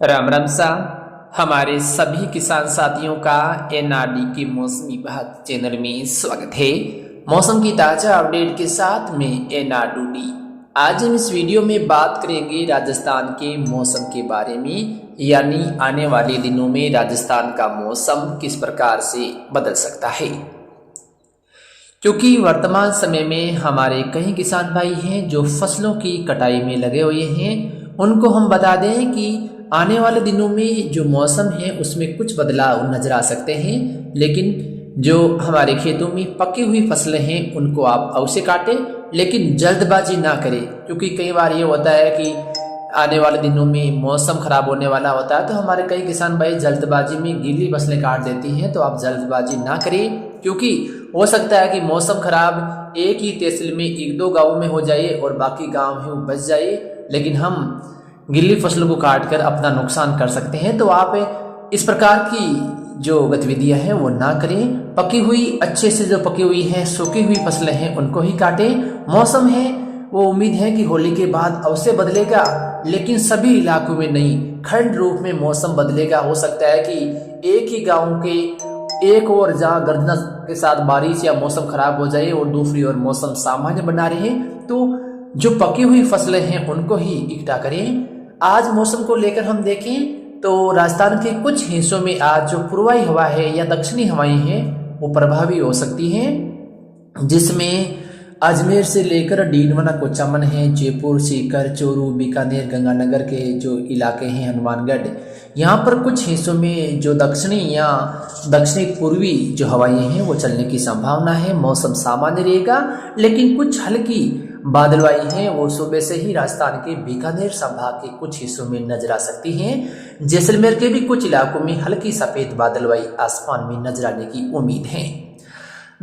राम राम सा हमारे सभी किसान साथियों का एनआरडी के मौसमी विभाग चैनल में स्वागत है। मौसम की ताज़ा अपडेट के साथ में एनआरडी। आज हम इस वीडियो में बात करेंगे राजस्थान के मौसम के बारे में, यानी आने वाले दिनों में राजस्थान का मौसम किस प्रकार से बदल सकता है। क्योंकि वर्तमान समय में हमारे कई किसान भाई हैं जो फसलों की कटाई में लगे हुए हैं, उनको हम बता दें कि आने वाले दिनों में जो मौसम है उसमें कुछ बदलाव नजर आ सकते हैं। लेकिन जो हमारे खेतों में पकी हुई फसलें हैं उनको आप अवश्य काटें, लेकिन जल्दबाजी ना करें। क्योंकि कई बार ये होता है कि आने वाले दिनों में मौसम खराब होने वाला होता है, तो हमारे कई किसान भाई जल्दबाजी में गीली फसलें काट देती हैं। तो आप जल्दबाजी ना करें, क्योंकि हो सकता है कि मौसम खराब एक ही तहसील में एक दो गाँव में हो जाए और बाकी गाँव है वो बच जाए, लेकिन हम गिल्ली फसलों को काटकर अपना नुकसान कर सकते हैं। तो आप इस प्रकार की जो गतिविधियां हैं वो ना करें। पकी हुई, अच्छे से जो पकी हुई हैं, सूखी हुई फसलें हैं उनको ही काटें। मौसम है वो उम्मीद है कि होली के बाद अवश्य बदलेगा, लेकिन सभी इलाकों में नहीं, खंड रूप में मौसम बदलेगा। हो सकता है कि एक ही गाँव के एक और जहाँ गर्जना के साथ बारिश या मौसम खराब हो जाए और दूसरी ओर मौसम सामान्य बना रहे, तो जो पकी हुई फसलें हैं उनको ही इकट्ठा करें। आज मौसम को लेकर हम देखें तो राजस्थान के कुछ हिस्सों में आज जो पूर्वाई हवा है या दक्षिणी हवाएं हैं वो प्रभावी हो सकती हैं, जिसमें अजमेर से लेकर डीडवाना कोचामन है, जयपुर, सीकर, चोरू, बीकानेर, गंगानगर के जो इलाके हैं, हनुमानगढ़, यहाँ पर कुछ हिस्सों में जो दक्षिणी या दक्षिणी पूर्वी जो हवाएं हैं वो चलने की संभावना है। मौसम सामान्य रहेगा, लेकिन कुछ हल्की बादलवाई हैं वो सुबह से ही राजस्थान के बीकानेर संभाग के कुछ हिस्सों में नजर आ सकती हैं। जैसलमेर के भी कुछ इलाकों में हल्की सफेद बादलवाई आसमान में नजर आने की उम्मीद है।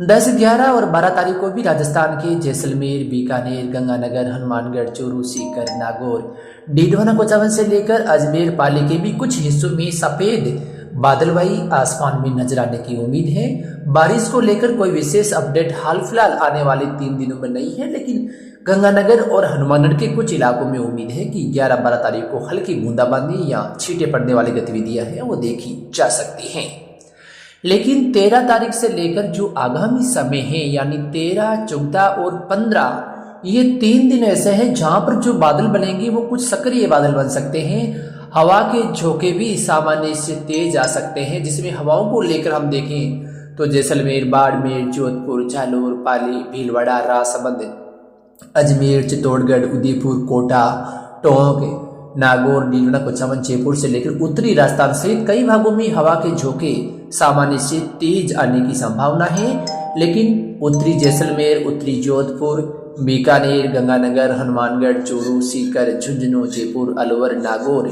10, 11 और 12 तारीख को भी राजस्थान के जैसलमेर, बीकानेर, गंगानगर, हनुमानगढ़, चूरू, सीकर, नागौर, डीडवाना कोचावन से लेकर अजमेर, पाली के भी कुछ हिस्सों में सफेद बादलवाई आसमान में नजर आने की उम्मीद है। बारिश को लेकर कोई विशेष अपडेट हाल फिलहाल आने वाले 3 दिनों में नहीं है, लेकिन गंगानगर और हनुमानगढ़ के कुछ इलाकों में उम्मीद है कि 11-12 तारीख को हल्की बूंदाबांदी या छींटे पड़ने वाली गतिविधियां हैं वो देखी जा सकती हैं। लेकिन 13 तारीख से लेकर जो आगामी समय है, यानी 13, 14 और 15, ये 3 दिन ऐसे हैं जहां पर जो बादल बनेंगे वो कुछ सक्रिय बादल बन सकते हैं। हवा के झोंके भी सामान्य से तेज आ सकते हैं, जिसमें हवाओं को लेकर हम देखें तो जैसलमेर, बाड़मेर, जोधपुर, जालोर, पाली, भीलवाड़ा, राजसमंद, अजमेर, चित्तौड़गढ़, उदयपुर, कोटा, टोंक, नागौर, डीडवाना कोचामन, जयपुर से लेकर उत्तरी राजस्थान सहित कई भागों में हवा के झोंके सामान्य से तेज आने की संभावना है। लेकिन उत्तरी जैसलमेर, उत्तरी जोधपुर, बीकानेर, गंगानगर, हनुमानगढ़, चूरू, सीकर, झुंझुनू, जयपुर, अलवर, नागौर,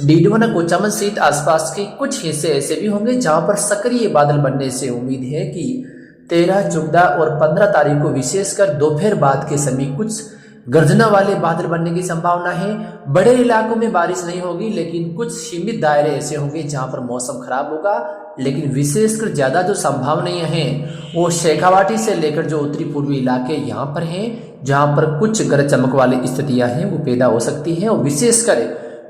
डीडवाना कोचामन सहित आसपास के कुछ हिस्से ऐसे भी होंगे जहां पर सक्रिय बादल बनने से उम्मीद है कि 13, 14 और 15 तारीख को विशेषकर दोपहर बाद के समय कुछ गर्जना वाले बादल बनने की संभावना है। बड़े इलाकों में बारिश नहीं होगी, लेकिन कुछ सीमित दायरे ऐसे होंगे जहां पर मौसम खराब होगा। लेकिन विशेषकर ज्यादा जो संभावनाएं हैं वो शेखावाटी से लेकर जो उत्तरी पूर्वी इलाके यहाँ पर हैं, जहां पर कुछ गरज चमक वाली स्थितियां हैं वो पैदा हो सकती हैं। और विशेषकर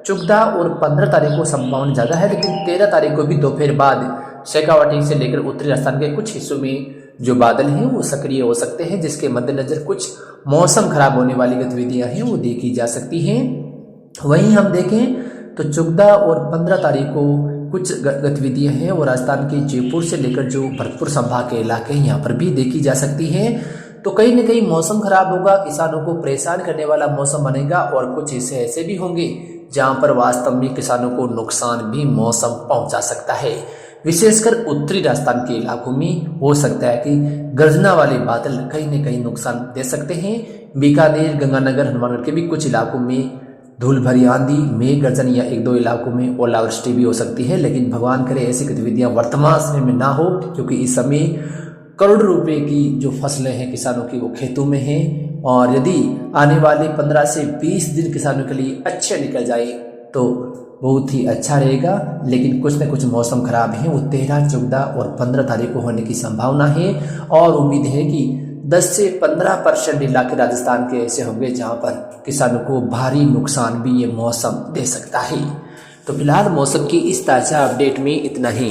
14 और 15 तारीख को संभावना ज्यादा है, लेकिन 13 तारीख को भी दोपहर बाद शेखावाटी से लेकर उत्तरी राजस्थान के कुछ हिस्सों में जो बादल हैं वो सक्रिय हो सकते हैं, जिसके मद्देनजर कुछ मौसम खराब होने वाली गतिविधियां हैं वो देखी जा सकती हैं। वहीं हम देखें तो 14 और 15 तारीख को कुछ गतिविधियां हैं वो राजस्थान के जयपुर से लेकर जो भरतपुर संभाग के इलाके हैं यहाँ पर भी देखी जा सकती हैं। तो कहीं न कहीं मौसम खराब होगा, किसानों को परेशान करने वाला मौसम बनेगा, और कुछ हिस्से ऐसे भी होंगे जहां पर वास्तव में किसानों को नुकसान भी मौसम पहुंचा सकता है। विशेषकर उत्तरी राजस्थान के इलाकों में हो सकता है कि गर्जना वाले बादल कहीं न कहीं नुकसान दे सकते हैं। बीकानेर, गंगानगर, हनुमानगढ़ के भी कुछ इलाकों में धूल भरी आंधी, मेघ गर्जन या 1-2 इलाकों में ओलावृष्टि भी हो सकती है। लेकिन भगवान करे ऐसी गतिविधियां वर्तमान समय में ना हो, क्योंकि इस समय करोड़ों रुपए की जो फसलें हैं किसानों की वो खेतों में हैं। और यदि आने वाले 15 से 20 दिन किसानों के लिए अच्छे निकल जाए तो बहुत ही अच्छा रहेगा। लेकिन कुछ न कुछ मौसम खराब है वो 13, 14 और 15 तारीख को होने की संभावना है। और उम्मीद है कि 10 से 15% इलाके राजस्थान के ऐसे होंगे जहां पर किसानों को भारी नुकसान भी ये मौसम दे सकता है। तो फिलहाल मौसम की इस ताज़ा अपडेट में इतना ही।